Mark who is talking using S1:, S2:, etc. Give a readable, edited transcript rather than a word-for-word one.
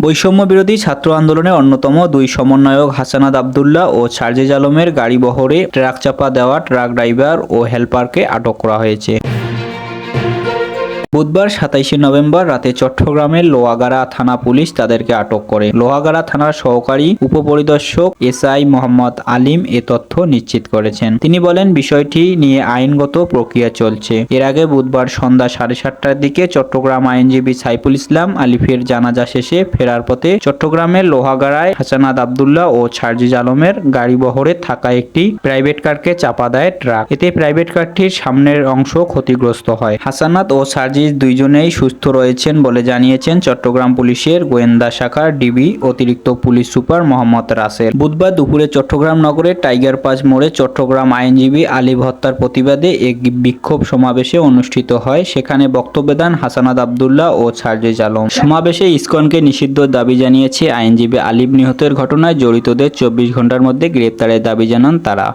S1: বৈষম্য বিরোধী ছাত্র আন্দোলনের অন্যতম দুই সমন্বয়ক হাসানাত আব্দুল্লাহ ও সার্জিস আলমের গাড়িবহরে ট্রাক চাপা দেওয়া ট্রাক ড্রাইভার ও হেলপারকে আটক করা হয়েছে। বুধবার 27 নভেম্বর রাতে চট্টগ্রামের লোহাগাড়া থানা পুলিশ তাদেরকে আটক করে। লোহাগাড়া থানার সহকারী উপপরিদর্শক এসআই মোহাম্মদ আলিম এ তথ্য নিশ্চিত করেছেন। তিনি বলেন, বিষয়টি নিয়ে আইনগত প্রক্রিয়া চলছে। এর আগে বুধবার সন্ধ্যা 7:30টার দিকে চট্টগ্রাম আইনজীবী সাইফুল ইসলাম আলিফের জানাজা শেষে ফেরার পথে চট্টগ্রামের লোহাগাড়ায় হাসানাত আব্দুল্লাহ ও সার্জিস আলমের গাড়িবহরে থাকা একটি প্রাইভেট কারকে চাপা দেয় ট্রাক। এতে প্রাইভেট কারটির সামনের অংশ ক্ষতিগ্রস্ত হয়। হাসানাত ও সার্জিস দুইজনেই সুস্থ রয়েছেন বলে জানিয়েছেন চট্টগ্রাম পুলিশের গোয়েন্দা শাখার ডিবি অতিরিক্ত পুলিশ সুপার মোহাম্মদ রাসেল। বুধবার দুপুরে চট্টগ্রাম নগরের টাইগার পাঁচ মোড়ে চট্টগ্রাম আইনজীবী আলিফ হত্যার প্রতিবাদে এক বিক্ষোভ সমাবেশে অনুষ্ঠিত হয়। সেখানে বক্তব্য দেন হাসানাত আব্দুল্লাহ ও সার্জিস আলম। সমাবেশে ইসকনকে নিষিদ্ধের দাবি জানিয়েছে আইনজীবী আলিফ। নিহতের ঘটনায় জড়িতদের 24 ঘন্টার মধ্যে গ্রেপ্তারের দাবি জানান তারা।